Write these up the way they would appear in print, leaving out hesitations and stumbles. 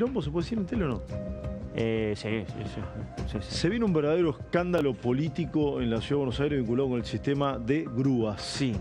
quilombo, ¿se puede decir en tele o no? Sí. Se viene un verdadero escándalo político en la Ciudad de Buenos Aires vinculado con el sistema de grúas. Sí.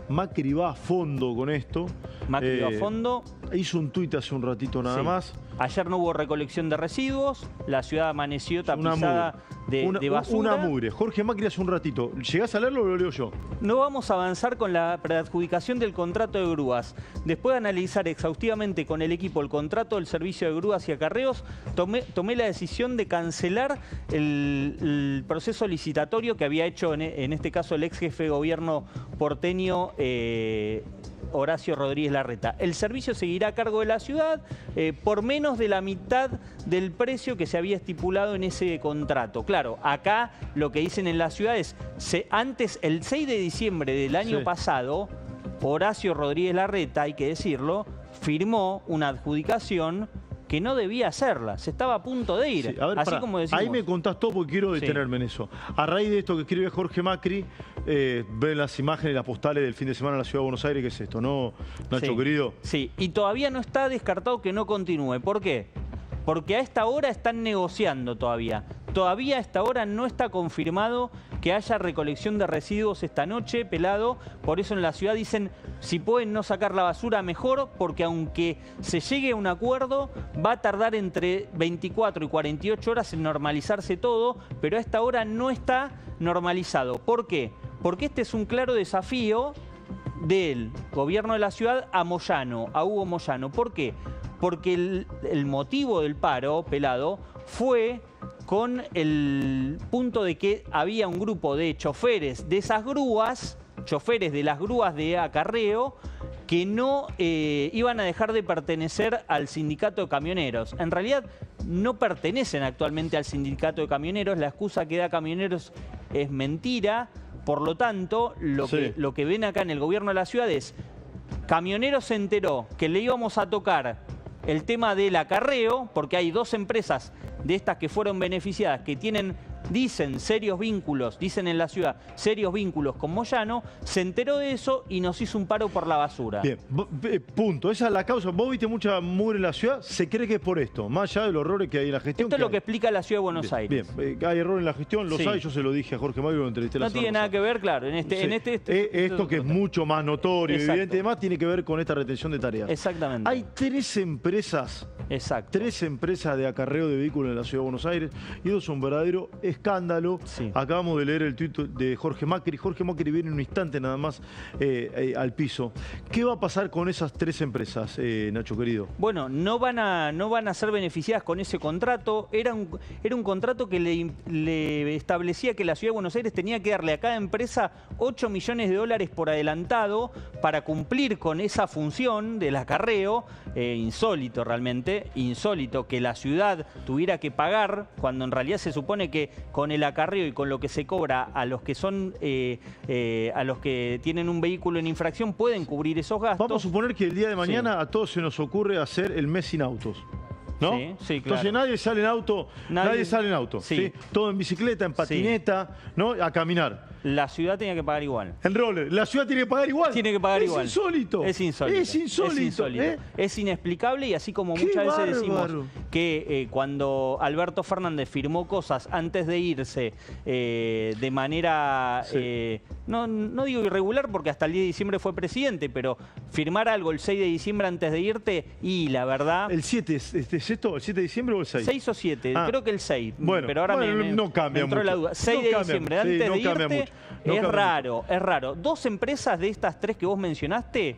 Macri va a fondo con esto. Macri va a fondo. Hizo un tuit hace un ratito nada más. Ayer no hubo recolección de residuos, la ciudad amaneció tapizada de basura. Una mugre. Jorge Macri hace un ratito. ¿Llegás a leerlo o lo leo yo? No vamos a avanzar con la preadjudicación del contrato de grúas. Después de analizar exhaustivamente con el equipo el contrato del servicio de grúas y acarreos, tomé la decisión de cancelar el proceso licitatorio que había hecho en este caso el ex jefe de gobierno porteño Horacio Rodríguez Larreta. El servicio seguirá a cargo de la ciudad por menos de la mitad del precio que se había estipulado en ese contrato. Claro, acá lo que dicen en la ciudad es, antes, el 6 de diciembre del año pasado, Horacio Rodríguez Larreta, hay que decirlo, firmó una adjudicación que no debía hacerla, se estaba a punto de ir. Sí, a ver, así como decimos. Ahí me contás todo porque quiero detenerme en eso. A raíz de esto que escribe Jorge Macri, ven las imágenes, las postales del fin de semana en la Ciudad de Buenos Aires, ¿qué es esto, no, Nacho querido? Sí, y todavía no está descartado que no continúe. ¿Por qué? Porque a esta hora están negociando todavía. Todavía a esta hora no está confirmado que haya recolección de residuos esta noche, pelado. Por eso en la ciudad dicen, si pueden no sacar la basura, mejor, porque aunque se llegue a un acuerdo, va a tardar entre 24 y 48 horas en normalizarse todo, pero a esta hora no está normalizado. ¿Por qué? Porque este es un claro desafío del gobierno de la ciudad a Moyano, a Hugo Moyano. ¿Por qué? Porque el motivo del paro, pelado, fue con el punto de que había un grupo de choferes de esas grúas, choferes de las grúas de acarreo, que no iban a dejar de pertenecer al sindicato de camioneros. En realidad no pertenecen actualmente al sindicato de camioneros, la excusa que da Camioneros es mentira, por lo tanto, lo que ven acá en el gobierno de la ciudad es, Camioneros se enteró que le íbamos a tocar el tema del acarreo, porque hay dos empresas de estas que fueron beneficiadas, que tienen, dicen, serios vínculos, dicen en la ciudad, serios vínculos con Moyano, se enteró de eso y nos hizo un paro por la basura. Bien, punto. Esa es la causa. Vos viste mucha mugre en la ciudad, se cree que es por esto, más allá de los errores que hay en la gestión. Esto es lo que explica la ciudad de Buenos Aires. Bien, hay error en la gestión, los hay, yo se lo dije a Jorge Macri, lo entrevisté la semana tiene nada que ver, claro, esto que es mucho más notorio, evidente, además tiene que ver con esta retención de tareas. Exactamente. Hay tres empresas de acarreo de vehículos en la Ciudad de Buenos Aires y eso es un verdadero escándalo. Acabamos de leer el tuit de Jorge Macri. Jorge Macri viene en un instante nada más al piso. ¿Qué va a pasar con esas tres empresas, Nacho querido? Bueno, no van a ser beneficiadas con ese contrato. Era un contrato que le establecía que la Ciudad de Buenos Aires tenía que darle a cada empresa 8 millones de dólares por adelantado para cumplir con esa función del acarreo. Insólito realmente, insólito que la ciudad tuviera que pagar cuando en realidad se supone que con el acarreo y con lo que se cobra a los que son a los que tienen un vehículo en infracción pueden cubrir esos gastos. Vamos a suponer que el día de mañana a todos se nos ocurre hacer el mes sin autos, ¿no? Sí, claro. Entonces nadie sale en auto, ¿sí? Todo en bicicleta, en patineta, ¿no? A caminar. La ciudad tenía que pagar igual. En roller. ¿La ciudad tiene que pagar igual? Tiene que pagar igual. Insólito. Es insólito. Es insólito. Es inexplicable y así como muchas veces decimos que cuando Alberto Fernández firmó cosas antes de irse de manera, no digo irregular porque hasta el 10 de diciembre fue presidente, pero firmar algo el 6 de diciembre antes de irte y la verdad... ¿El 7 es esto? ¿El 7 de diciembre o el 6? 6 o 7, creo que el 6. Bueno, pero ahora no cambia me entró la duda. 6 de diciembre, antes de irte... Es raro. Dos empresas de estas tres que vos mencionaste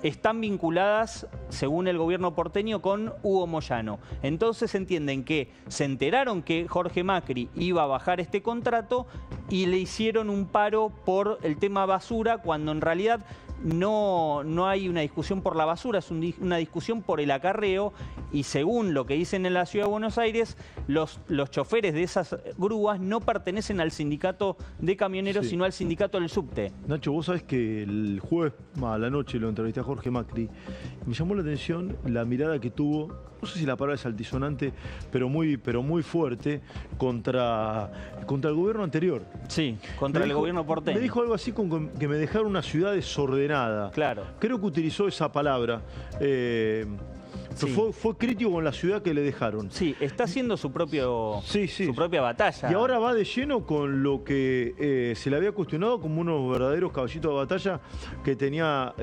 están vinculadas, según el gobierno porteño, con Hugo Moyano. Entonces entienden que se enteraron que Jorge Macri iba a bajar este contrato y le hicieron un paro por el tema basura, cuando en realidad no hay una discusión por la basura, es una discusión por el acarreo, y según lo que dicen en la Ciudad de Buenos Aires, los choferes de esas grúas no pertenecen al sindicato de camioneros, sino al sindicato del subte. Nacho, vos sabés que el jueves a la noche lo entrevisté a Jorge Macri, y me llamó la atención la mirada que tuvo, no sé si la palabra es altisonante, pero muy fuerte, contra el gobierno anterior. Sí, contra el gobierno porteño. Me dijo algo así como que me dejaron una ciudad desordenada. Claro. Creo que utilizó esa palabra. Fue crítico con la ciudad que le dejaron. Sí, está haciendo su propia batalla. Y ahora va de lleno con lo que se le había cuestionado como unos verdaderos caballitos de batalla que tenía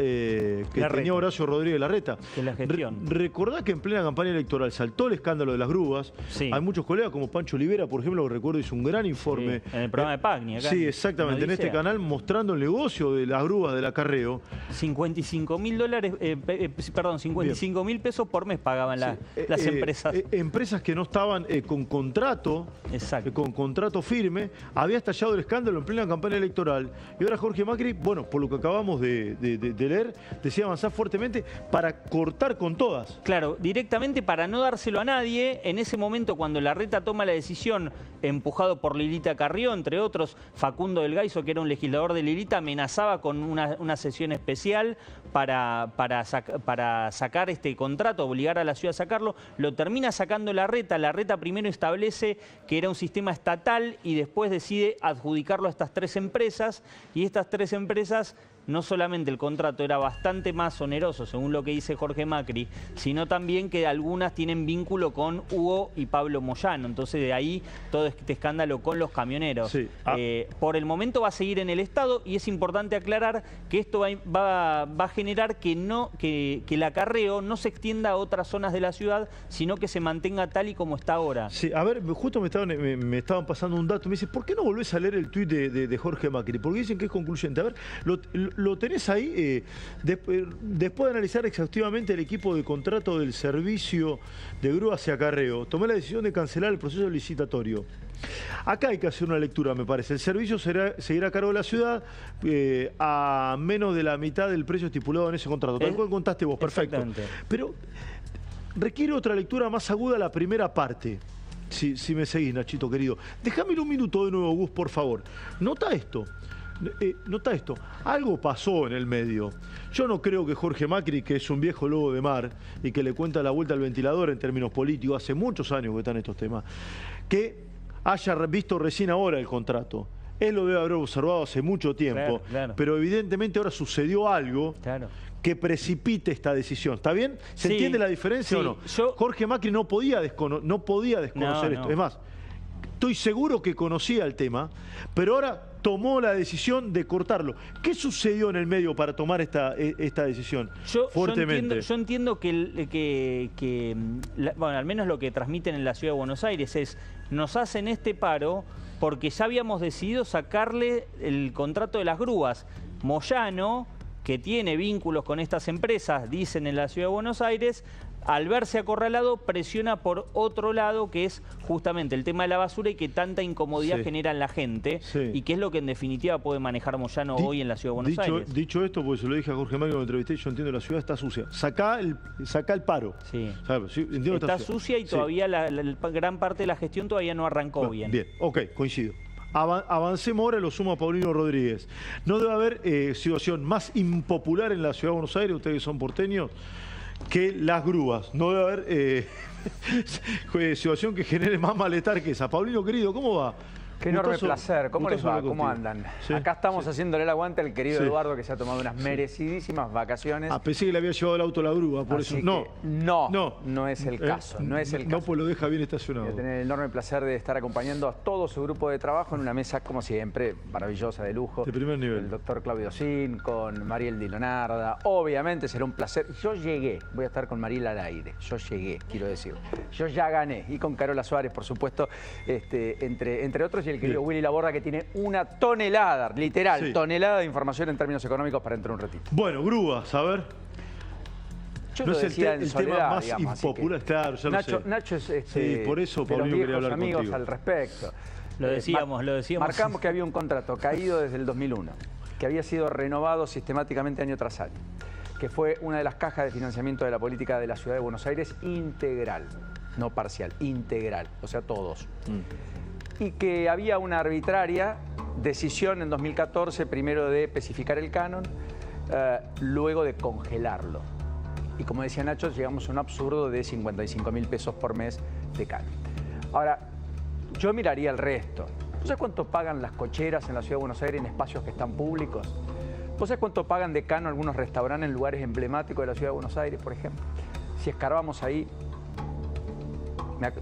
Horacio Rodríguez Larreta. Que la gestión. Recordá que en plena campaña electoral saltó el escándalo de las grúas. Sí. Hay muchos colegas como Pancho Olivera, por ejemplo, que recuerdo hizo un gran informe. Sí, en el programa de Pagni. Acá sí, exactamente, en este canal mostrando el negocio de las grúas del acarreo. 55.000 pesos por mes pagaban las empresas. Empresas que no estaban con contrato, con contrato firme. Había estallado el escándalo en plena campaña electoral. Y ahora Jorge Macri, bueno, por lo que acabamos de leer, decía avanzar fuertemente para cortar con todas. Claro, directamente para no dárselo a nadie. En ese momento, cuando Larreta toma la decisión, empujado por Lilita Carrió, entre otros, Facundo del Gaiso, que era un legislador de Lilita, amenazaba con una sesión especial para sacar este contrato, obligar a la ciudad a sacarlo. Lo termina sacando Larreta. Larreta primero establece que era un sistema estatal y después decide adjudicarlo a estas 3 empresas. Y estas 3 empresas, no solamente el contrato era bastante más oneroso, según lo que dice Jorge Macri, sino también que algunas tienen vínculo con Hugo y Pablo Moyano. Entonces de ahí todo este escándalo con los camioneros. Sí. Por el momento va a seguir en el Estado y es importante aclarar que esto va a generar que el acarreo no se extienda a otras zonas de la ciudad, sino que se mantenga tal y como está ahora. Sí, a ver, justo me estaban pasando un dato. Me dice, ¿por qué no volvés a leer el tuit de Jorge Macri? Porque dicen que es concluyente. A ver, lo tenés ahí. Después de analizar exhaustivamente el equipo de contrato del servicio de grúas y acarreo, tomé la decisión de cancelar el proceso licitatorio. Acá hay que hacer una lectura, me parece. El servicio seguirá a cargo de la ciudad a menos de la mitad del precio estipulado en ese contrato. Tal cual contaste vos, perfecto. Pero requiere otra lectura más aguda la primera parte. Si me seguís, Nachito querido. Déjame un minuto de nuevo, Gus, por favor. Nota esto. Algo pasó en el medio. Yo no creo que Jorge Macri, que es un viejo lobo de mar y que le cuenta la vuelta al ventilador en términos políticos, hace muchos años que están estos temas, que haya visto recién ahora el contrato. Él lo debe haber observado hace mucho tiempo, claro. Pero evidentemente ahora sucedió algo que precipite esta decisión. ¿Está bien? ¿Se entiende la diferencia o no? Jorge Macri no podía desconocer esto. Es más, estoy seguro que conocía el tema, pero ahora tomó la decisión de cortarlo. ¿Qué sucedió en el medio para tomar esta decisión? Fuertemente. Yo entiendo que bueno, al menos lo que transmiten en la Ciudad de Buenos Aires es, nos hacen este paro porque ya habíamos decidido sacarle el contrato de las grúas. Moyano, que tiene vínculos con estas empresas, dicen en la Ciudad de Buenos Aires, al verse acorralado, presiona por otro lado, que es justamente el tema de la basura y que tanta incomodidad genera en la gente, y que es lo que en definitiva puede manejar Moyano hoy en la Ciudad de Buenos Aires. Dicho esto, porque se lo dije a Jorge Macri cuando lo entrevisté, yo entiendo que la ciudad está sucia. Sacá el paro. Sí. Entiendo está sucia y todavía la gran parte de la gestión todavía no arrancó bien. Bien, ok, coincido. Avancemos ahora, lo sumo a Paulino Rodríguez. No debe haber situación más impopular en la Ciudad de Buenos Aires, ustedes que son porteños, que las grúas. No debe haber situación que genere más malestar que esa. Paulino, querido, ¿cómo va? Qué enorme placer. ¿Cómo les va? ¿Cómo andan? Sí, acá estamos haciéndole el aguante al querido Eduardo, que se ha tomado unas merecidísimas vacaciones. Pensé que le había llevado el auto a la grúa, por eso. No es el caso. No es el caso. No, pues lo deja bien estacionado. Voy a tener el enorme placer de estar acompañando a todo su grupo de trabajo en una mesa, como siempre, maravillosa, de lujo. De primer nivel. El doctor Claudio Sin, con Mariel Di Leonarda. Obviamente será un placer. Yo llegué, voy a estar con Mariel al aire. Yo llegué, quiero decir. Yo ya gané. Y con Carola Suárez, por supuesto, entre otros. Y el querido Willy Laborda, que tiene una tonelada, literal, tonelada de información en términos económicos para dentro de un ratito. Bueno, grúas, a ver. Yo no es el tema más impopular, claro, ya Nacho, lo sé. Nacho es por eso Paulino quería hablar amigos contigo. Al respecto. Lo decíamos. Marcamos que había un contrato caído desde el 2001, que había sido renovado sistemáticamente año tras año, que fue una de las cajas de financiamiento de la política de la Ciudad de Buenos Aires integral, no parcial, integral, o sea, todos. Y que había una arbitraria decisión en 2014, primero de especificar el canon, luego de congelarlo. Y como decía Nacho, llegamos a un absurdo de 55.000 pesos por mes de canon. Ahora, yo miraría el resto. ¿Vos sabés cuánto pagan las cocheras en la Ciudad de Buenos Aires en espacios que están públicos? ¿Vos sabés cuánto pagan de canon algunos restaurantes en lugares emblemáticos de la Ciudad de Buenos Aires, por ejemplo? si escarbamos ahí,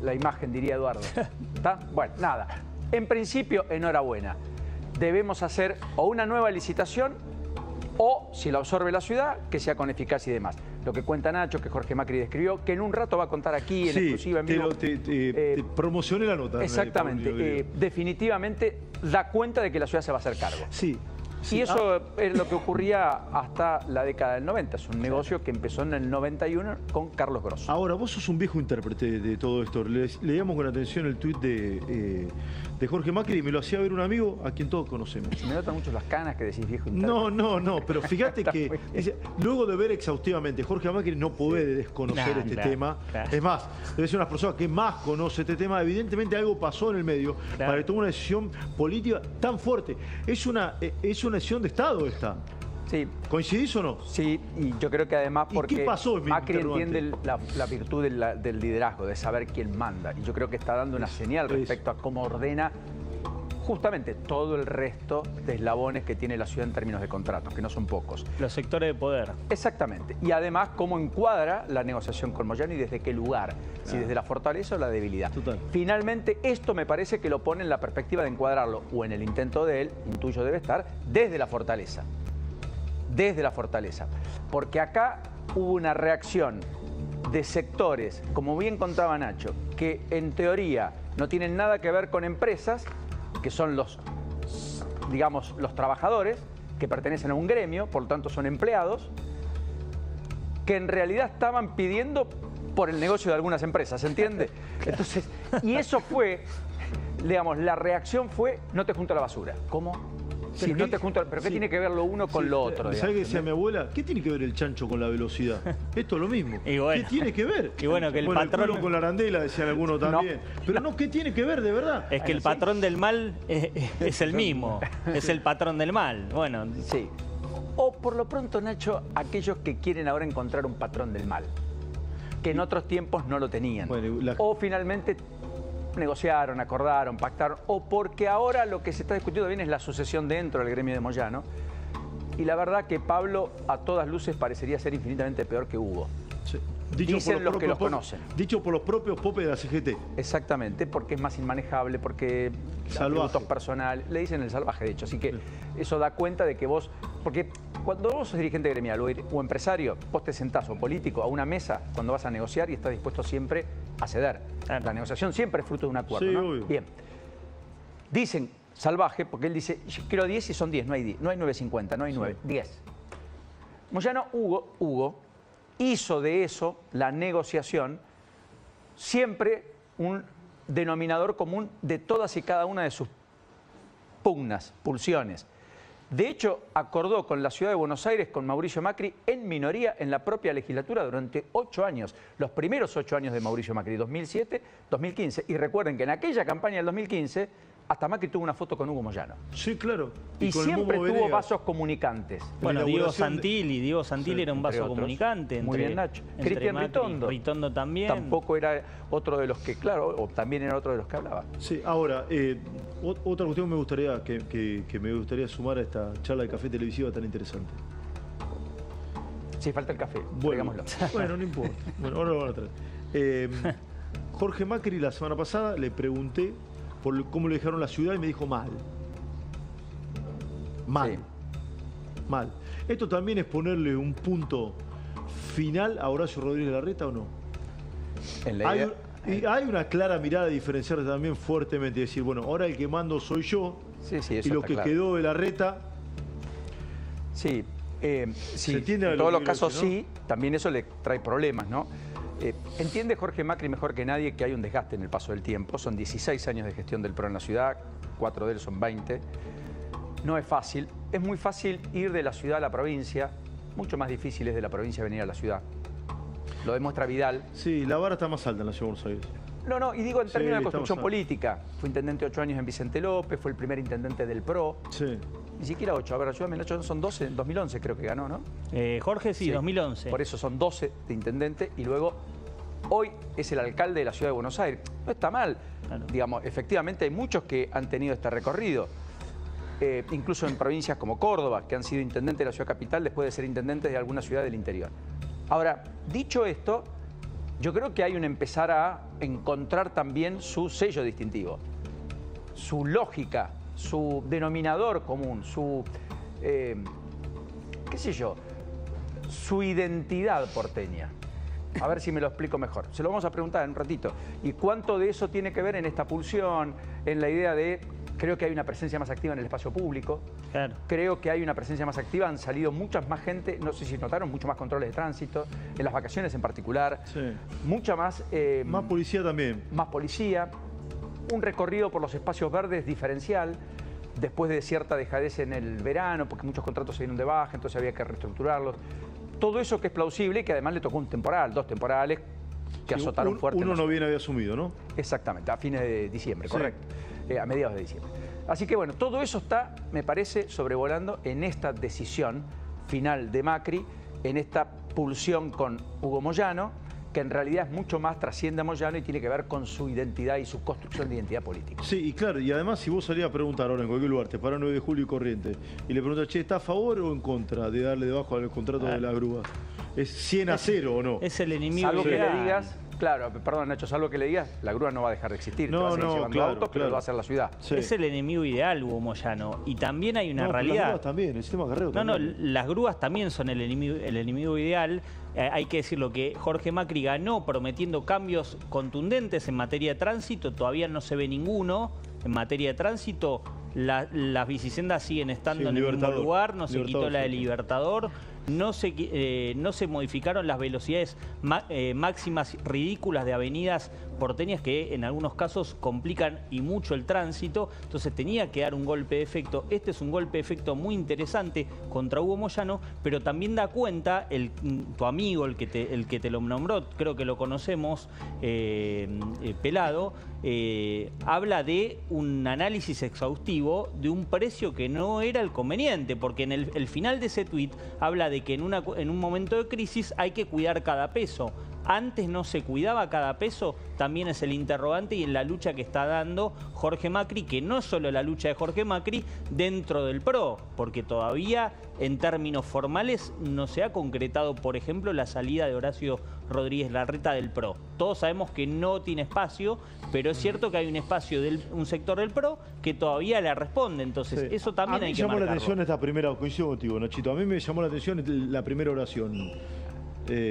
la imagen diría Eduardo. ¿Está? Bueno, nada. En principio, enhorabuena. Debemos hacer o una nueva licitación o, si la absorbe la ciudad, que sea con eficacia y demás. Lo que cuenta Nacho, que Jorge Macri describió, que en un rato va a contar aquí en exclusiva, en vivo. Te promocioné la nota. Exactamente. Definitivamente da cuenta de que la ciudad se va a hacer cargo. Sí. Y eso es lo que ocurría hasta la década del 90. Es un negocio que empezó en el 91 con Carlos Grosso. Ahora, vos sos un viejo intérprete de todo esto. Leíamos con atención el tuit de Jorge Macri y me lo hacía ver un amigo a quien todos conocemos. Me notan mucho las canas que decís viejo intérprete. No, pero fíjate que luego de ver exhaustivamente, Jorge Macri no puede desconocer este tema. Claro. Es más, debe ser una persona que más conoce este tema. Evidentemente algo pasó en el medio para que tome una decisión política tan fuerte. Es una decisión de Estado esta. Sí. ¿Coincidís o no? Sí, y yo creo que además porque ¿qué pasó, Macri entiende la virtud del liderazgo, de saber quién manda. Y yo creo que está dando una señal respecto a cómo ordena justamente todo el resto de eslabones que tiene la ciudad en términos de contratos, que no son pocos. Los sectores de poder. Exactamente. Y además cómo encuadra la negociación con Moyano y desde qué lugar. Si desde la fortaleza o la debilidad. Total. Finalmente, esto me parece que lo pone en la perspectiva de encuadrarlo, o en el intento de él, intuyo debe estar, desde la fortaleza. Desde la fortaleza. Porque acá hubo una reacción de sectores, como bien contaba Nacho, que en teoría no tienen nada que ver con empresas, que son los trabajadores, que pertenecen a un gremio, por lo tanto son empleados, que en realidad estaban pidiendo por el negocio de algunas empresas, ¿se entiende? Entonces, y eso fue, digamos, la reacción fue, no te junto a la basura. ¿Cómo? Sí, no te junto, pero ¿qué tiene que ver lo uno con lo otro? ¿Sabes qué decía mi abuela? ¿Qué tiene que ver el chancho con la velocidad? Esto es lo mismo. Y bueno, ¿qué tiene que ver? Y bueno, que el patrón... El con la arandela, decían algunos también. Pero no, ¿qué tiene que ver, de verdad? Es que el patrón del mal es el mismo. Es el patrón del mal. Bueno, sí. O por lo pronto, Nacho, aquellos que quieren ahora encontrar un patrón del mal, que en otros tiempos no lo tenían. Bueno, o finalmente negociaron, acordaron, pactaron, o porque ahora lo que se está discutiendo bien es la sucesión dentro del gremio de Moyano. Y la verdad que Pablo, a todas luces, parecería ser infinitamente peor que Hugo. Sí. Dicen los que los conocen. Dicho por los propios popes de la CGT. Exactamente, porque es más inmanejable, porque atributos personales, le dicen el salvaje, de hecho. Así que eso da cuenta de que vos, porque cuando vos sos dirigente gremial o empresario, vos te sentás, o político, a una mesa cuando vas a negociar y estás dispuesto siempre a ceder. La negociación siempre es fruto de un acuerdo, sí, ¿no? Obvio. Bien. Dicen salvaje, porque él dice, yo quiero 10 y son 10, no hay 9.50, no hay 9, 10. Moyano, Hugo hizo de eso, la negociación, siempre un denominador común de todas y cada una de sus pugnas, pulsiones. De hecho, acordó con la Ciudad de Buenos Aires, con Mauricio Macri, en minoría en la propia legislatura durante 8 años. Los primeros 8 años de Mauricio Macri, 2007, 2015. Y recuerden que en aquella campaña del 2015, hasta Macri tuvo una foto con Hugo Moyano. Sí, claro. Y siempre tuvo vasos comunicantes. Bueno, Diego Santilli era un vaso comunicante. Muy bien, Nacho. Cristian Ritondo. Ritondo también. Tampoco era otro de los que, claro, o también era otro de los que hablaba. Sí, ahora, otra cuestión que me gustaría sumar a esta charla de café televisiva tan interesante. Sí, falta el café, bueno, no importa. Bueno, ahora lo van a traer. Jorge Macri, la semana pasada, le pregunté por cómo le dejaron la ciudad y me dijo mal. Mal. Sí. Mal. ¿Esto también es ponerle un punto final a Horacio Rodríguez Larreta o no? Hay una clara mirada de diferenciarse también fuertemente y decir, bueno, ahora el que mando soy yo, y lo que quedó de Larreta... Sí, sí. En todos los casos ¿no? Sí, también eso le trae problemas, ¿no? Entiende Jorge Macri mejor que nadie que hay un desgaste en el paso del tiempo. Son 16 años de gestión del PRO en la ciudad, 4 de ellos son 20. No es fácil. Es muy fácil ir de la ciudad a la provincia. Mucho más difícil es de la provincia venir a la ciudad. Lo demuestra Vidal. Sí, la vara está más alta en la ciudad de Buenos Aires. No, y digo en términos de construcción política. Fue intendente 8 años en Vicente López, fue el primer intendente del PRO. Sí. Ni siquiera 8, a ver, ayúdame, Nacho, son 12, en 2011 creo que ganó, ¿no? Jorge sí, 2011. Por eso son 12 de intendente y luego hoy es el alcalde de la Ciudad de Buenos Aires. No está mal, claro. Digamos, efectivamente hay muchos que han tenido este recorrido. Incluso en provincias como Córdoba, que han sido intendentes de la ciudad capital después de ser intendentes de alguna ciudad del interior. Ahora, dicho esto, Yo creo que hay un empezar a encontrar también su sello distintivo, su lógica, su denominador común, su, qué sé yo, su identidad porteña. A ver si me lo explico mejor. Se lo vamos a preguntar en un ratito. ¿Y cuánto de eso tiene que ver en esta pulsión, en la idea de... Creo que hay una presencia más activa en el espacio público. Claro. Creo que hay una presencia más activa. Han salido muchas más gente, no sé si notaron, mucho más controles de tránsito, en las vacaciones en particular. Sí. Mucha más... Más policía también. Más policía. Un recorrido por los espacios verdes diferencial. Después de cierta dejadez en el verano, porque muchos contratos se vinieron de baja, entonces había que reestructurarlos. Todo eso que es plausible, que además le tocó un temporal, 2 temporales que azotaron fuerte. Uno no bien había asumido, ¿no? Exactamente, a fines de diciembre, sí. Correcto. A mediados de diciembre. Así que bueno, todo eso está, me parece, sobrevolando en esta decisión final de Macri, en esta pulsión con Hugo Moyano, que en realidad es mucho más, trasciende a Moyano y tiene que ver con su identidad y su construcción de identidad política. Sí, y claro, y además si vos salías a preguntar ahora en cualquier lugar, te paran 9 de julio y Corrientes, y le preguntas, che, ¿está a favor o en contra de darle debajo al contrato de las grúas? ¿Es 100-0 o no? Es el enemigo. Salvo que ideal. le digas, claro, perdón Nacho, salvo que le digas, la grúa no va a dejar de existir. No, te va a seguir no, llevando claro, autos, pero lo va a hacer la ciudad. Sí. Es el enemigo ideal, Hugo Moyano. Y también hay una No, pero las realidad. grúas también, el sistema carreo No, también. las grúas también son el enemigo ideal. Hay que decirlo que Jorge Macri ganó prometiendo cambios contundentes en materia de tránsito. Todavía no se ve ninguno en materia de tránsito. Las bicisendas siguen estando Sí, en el mismo Libertador. lugar. No se quitó la de sí. Libertador. No se modificaron las velocidades máximas ridículas de avenidas porteñas que en algunos casos complican y mucho el tránsito. Entonces tenía que dar un golpe de efecto. Este es un golpe de efecto muy interesante contra Hugo Moyano, pero también da cuenta tu amigo, el que te lo nombró, creo que lo conocemos, Pelado, habla de un análisis exhaustivo de un precio que no era el conveniente, porque en el final de ese tuit habla de que en un momento de crisis hay que cuidar cada peso. Antes no se cuidaba cada peso, también es el interrogante y en la lucha que está dando Jorge Macri, que no es solo la lucha de Jorge Macri dentro del PRO, porque todavía en términos formales no se ha concretado, por ejemplo, la salida de Horacio Rodríguez Larreta del PRO. Todos sabemos que no tiene espacio, pero es cierto que hay un espacio, un sector del PRO que todavía le responde, entonces sí. Eso también hay que marcarlo. A mí me llamó la atención esta primera, coincido contigo, Nachito, a mí me llamó la atención la primera oración.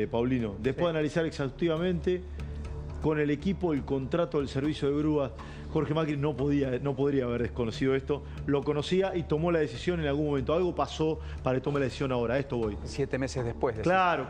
Paulino, después de analizar exhaustivamente con el equipo el contrato del servicio de grúas, Jorge Macri no podría haber desconocido esto, lo conocía y tomó la decisión en algún momento. Algo pasó para que tome la decisión ahora, a esto voy. 7 meses después. Claro.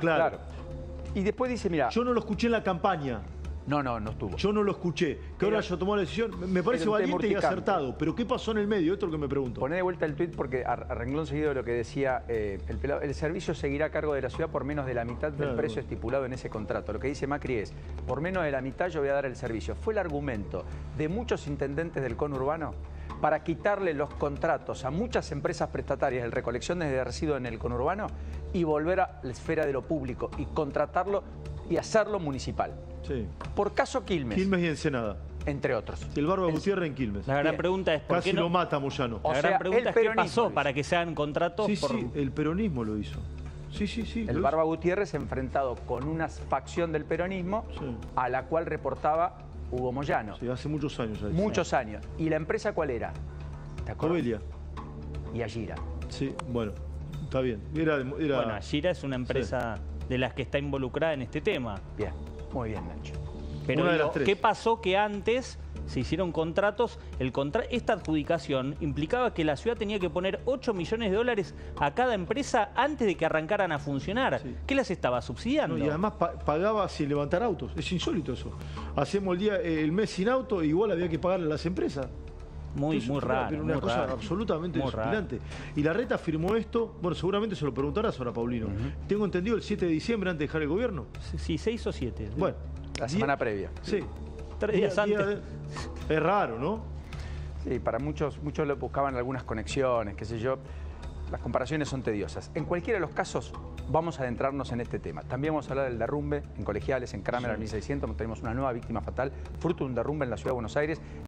Y después dice, mira... Yo no lo escuché en la campaña. No estuvo. Yo no lo escuché. Que ahora ya tomó la decisión. Me parece valiente y acertado. Pero ¿qué pasó en el medio? Esto es lo que me pregunto. Poné de vuelta el tuit porque a renglón seguido de lo que decía el Pelado. El servicio seguirá a cargo de la ciudad por menos de la mitad del precio estipulado en ese contrato. Lo que dice Macri es, por menos de la mitad yo voy a dar el servicio. Fue el argumento de muchos intendentes del conurbano para quitarle los contratos a muchas empresas prestatarias de recolección de residuos en el conurbano y volver a la esfera de lo público y contratarlo y hacerlo municipal. Sí. Por caso Quilmes. Quilmes y Ensenada. Entre otros. El Barba Gutiérrez en Quilmes. La gran pregunta es ¿por Casi qué no? lo mata Moyano. La gran pregunta es ¿qué pasó para que sean contratos? Sí, el peronismo lo hizo. Sí. El Barba Gutiérrez enfrentado con una facción del peronismo a la cual reportaba Hugo Moyano. Sí, hace muchos años. Muchos años. ¿Y la empresa cuál era? ¿Te acuerdas? Covelia. Y Agira. Sí, bueno, está bien. Bueno, Agira es una empresa de las que está involucrada en este tema. Bien, muy bien, Nacho. Pero digo, ¿qué pasó que antes se hicieron contratos? Esta adjudicación implicaba que la ciudad tenía que poner 8 millones de dólares a cada empresa antes de que arrancaran a funcionar. Sí. ¿Qué las estaba subsidiando? No, y además pagaba sin levantar autos. Es insólito eso. Hacemos el mes sin auto y igual había que pagarle a las empresas. Muy raro. Pero una cosa absolutamente desopilante. Y Larreta firmó esto, bueno, seguramente se lo preguntarás ahora, Paulino. Tengo entendido el 7 de diciembre antes de dejar el gobierno. Sí, 6 o 7. Bueno, la semana previa. Sí. 3 días antes. Es raro, ¿no? Sí, para muchos lo buscaban algunas conexiones, qué sé yo. Las comparaciones son tediosas. En cualquiera de los casos, vamos a adentrarnos en este tema. También vamos a hablar del derrumbe en Colegiales, en Kramer, al 1600. Tenemos una nueva víctima fatal, fruto de un derrumbe en la ciudad de Buenos Aires.